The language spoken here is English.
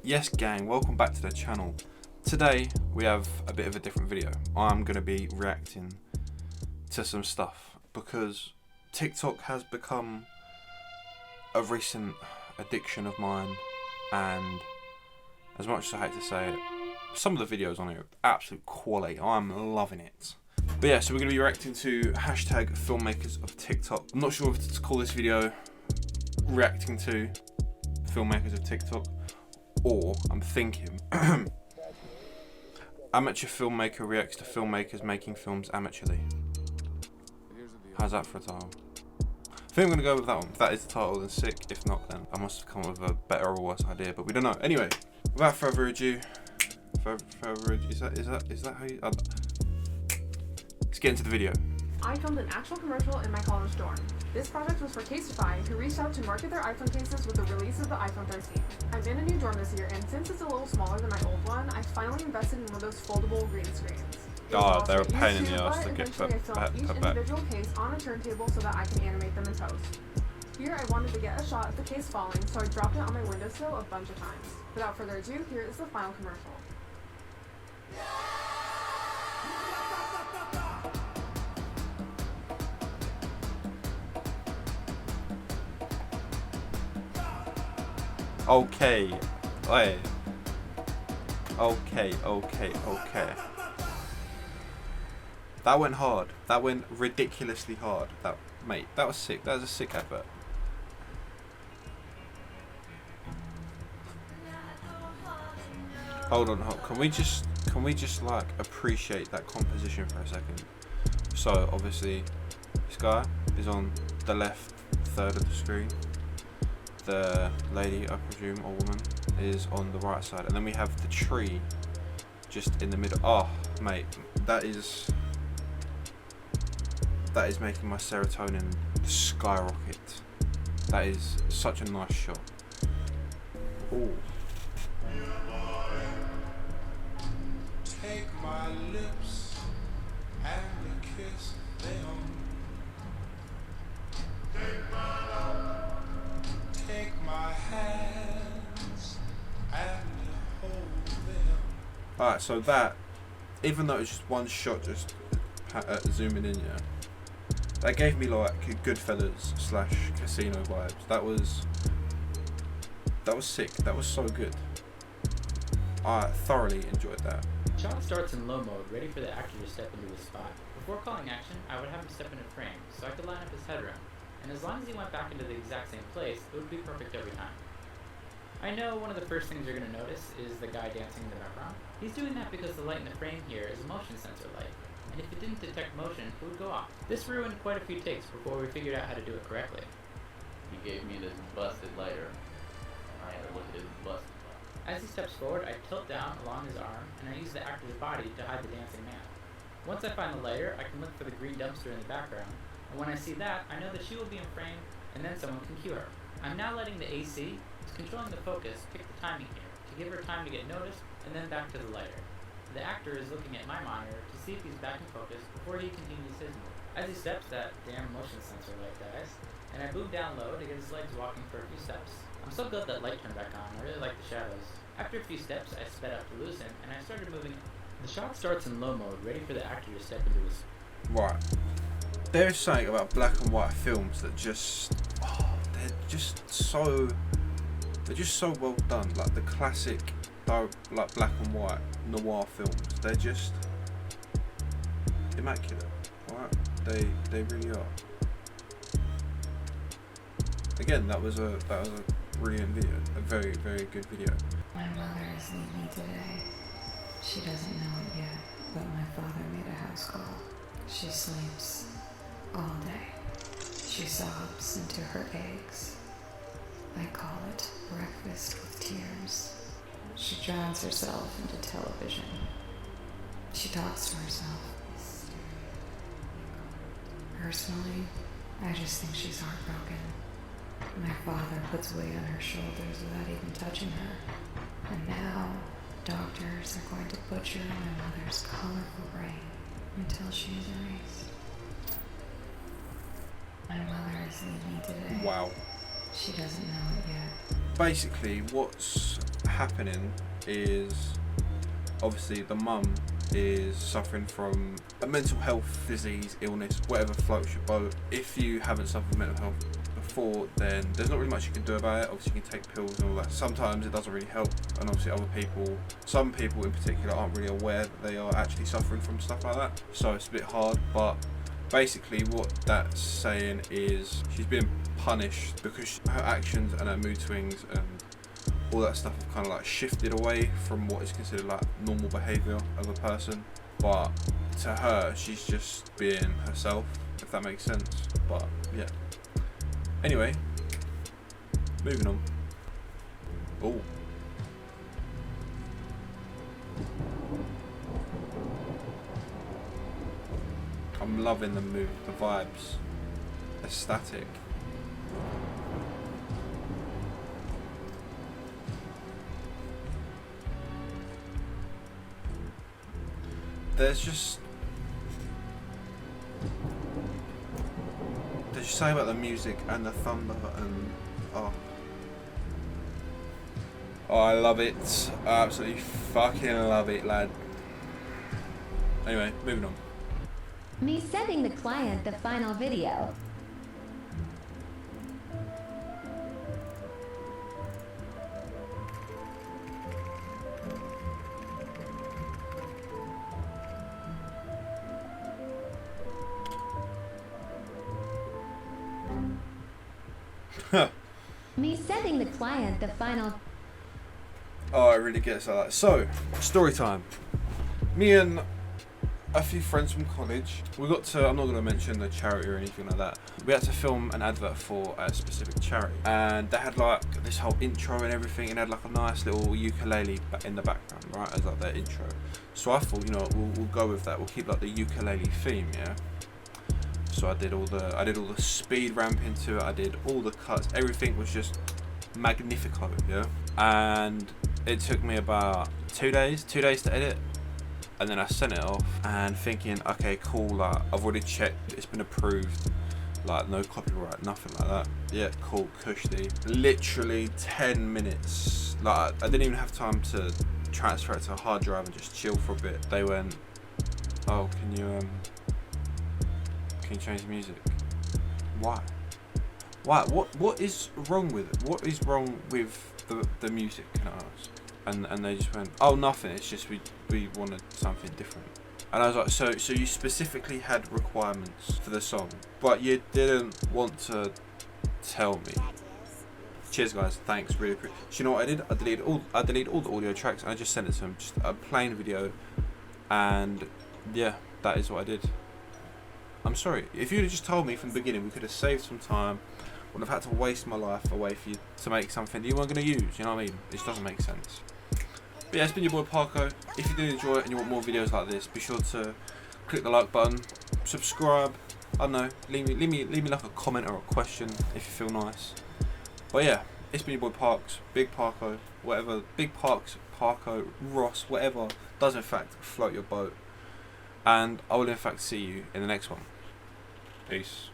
Yes gang, welcome back to the channel. Today we have a bit of a different video. I'm going to be reacting to some stuff because TikTok has become a recent addiction of mine, and as much as I hate to say it, some of the videos on here are absolute quality. I'm loving it. But yeah, so we're going to be reacting to hashtag filmmakers of TikTok. I'm not sure if to call this video reacting to filmmakers of TikTok, or I'm thinking amateur filmmaker reacts to filmmakers making films amateurly. How's that for a title? I think I'm going to go with that one. If that is the title, then sick. If not, then I must have come up with a better or worse idea, but we don't know. Anyway, without further ado, is that how you... let's get into the video. I filmed an actual commercial in my college dorm. This project was for Casetify, who reached out to market their iPhone cases with the release of the iPhone 13. I'm in a new dorm this year, and since it's a little smaller than my old one, I finally invested in one of those foldable green screens. Oh, they're a pain in the ass to get put back. Each individual case on a turntable so that I can animate them in post. Here I wanted to get a shot of the case falling, so I dropped it on my windowsill a bunch of times. Without further ado, here is the final commercial. Okay, wait. Okay. That went hard. That went ridiculously hard. Mate, that was sick. That was a sick advert. Hold on. Can we just like appreciate that composition for a second? So obviously, this guy is on the left third of the screen. The lady, I presume, or woman, is on the right side, and then we have the tree just in the middle. Oh, mate, that is making my serotonin skyrocket. That is such a nice shot. Ooh. Take my lips and kiss them. Take my hands and hold them. Alright, so that, even though it's just one shot, just zooming in, yeah, that gave me like Goodfellas / Casino vibes. That was sick. That was so good. I thoroughly enjoyed that. Shot starts in low mode, ready for the actor to step into his spot. Before calling action, I would have him step into frame, so I could line up his headroom. And as long as he went back into the exact same place, it would be perfect every time. I know one of the first things you're going to notice is the guy dancing in the background. He's doing that because the light in the frame here is a motion sensor light, and if it didn't detect motion, it would go off. This ruined quite a few takes before we figured out how to do it correctly. He gave me this busted lighter. I had to look at his busted lighter. As he steps forward, I tilt down along his arm, and I use the actor's body to hide the dancing man. Once I find the lighter, I can look for the green dumpster in the background, and when I see that, I know that she will be in frame, and then someone can cue her. I'm now letting the AC, who's controlling the focus, pick the timing here, to give her time to get noticed, and then back to the lighter. The actor is looking at my monitor to see if he's back in focus before he continues his move. As he steps, that damn motion sensor light dies, and I move down low to get his legs walking for a few steps. I'm so glad that light turned back on. I really like the shadows. After a few steps, I sped up to lose him, and I started moving. The shot starts in low mode, ready for the actor to step into his... Right. There's something about black and white films that just... they're just so well done. Like the classic, like black and white noir films. They're just immaculate. Right? They really are. Again, that was a brilliant video. A very, very good video. My mother is leaving today. She doesn't know it yet, but my father made a house call. She sleeps all day. She sobs into her eggs. I call it breakfast with tears. She drowns herself into television. She talks to herself. Personally, I just think she's heartbroken. My father puts weight on her shoulders without even touching her. And now, doctors are going to butcher my mother's colorful brain until she is erased. My mother is leaving today. Wow. She doesn't know it yet. Basically, what's happening is obviously the mum is suffering from a mental health disease, illness, whatever floats your boat. If you haven't suffered mental health before, then there's not really much you can do about it. Obviously you can take pills and all that. Sometimes it doesn't really help, and obviously some people in particular aren't really aware that they are actually suffering from stuff like that, so it's a bit hard. But basically what that's saying is she's being punished because her actions and her mood swings and all that stuff have kind of like shifted away from what is considered like normal behaviour of a person, but to her she's just being herself, if that makes sense. But yeah, anyway, moving on. Oh, I'm loving the mood, the vibes, aesthetic. There's just something about the music and the thunder and oh, I love it. I absolutely fucking love it, lad. Anyway, moving on. Me sending the client the final video. Me sending the client the final. Oh, it really gets like that. So, story time. Me and a few friends from college, we got to, I'm not going to mention the charity or anything like that, we had to film an advert for a specific charity, and they had like this whole intro and everything, and had like a nice little ukulele in the background, right, as like their intro. So I thought, you know, we'll go with that, we'll keep like the ukulele theme, yeah. So I did all the speed ramp into it, I did all the cuts, everything was just magnifico, yeah. And it took me about 2 days to edit, and then I sent it off and thinking, okay, cool, like I've already checked, it's been approved, like no copyright, nothing like that. Yeah, cool, cushy. Literally 10 minutes, like I didn't even have time to transfer it to a hard drive and just chill for a bit. They went, oh, can you change the music? Why? What is wrong with it? What is wrong with the music, can I ask? And they just went, oh, nothing, it's just we wanted something different. And I was like, so you specifically had requirements for the song, but you didn't want to tell me. Cheers guys, thanks, really appreciate it. You know what I did? I deleted all the audio tracks and I just sent it to them, just a plain video, and yeah, that is what I did. I'm sorry, if you'd have just told me from the beginning, we could have saved some time, wouldn't have had to waste my life away for you to make something you weren't going to use, you know what I mean? It just doesn't make sense. But yeah, it's been your boy Parko. If you do enjoy it and you want more videos like this, be sure to click the like button, subscribe, I don't know, leave me like a comment or a question if you feel nice. But yeah, it's been your boy Parks, Big Parko, whatever, Big Parks, Parko, Ross, whatever does in fact float your boat. And I will in fact see you in the next one. Peace.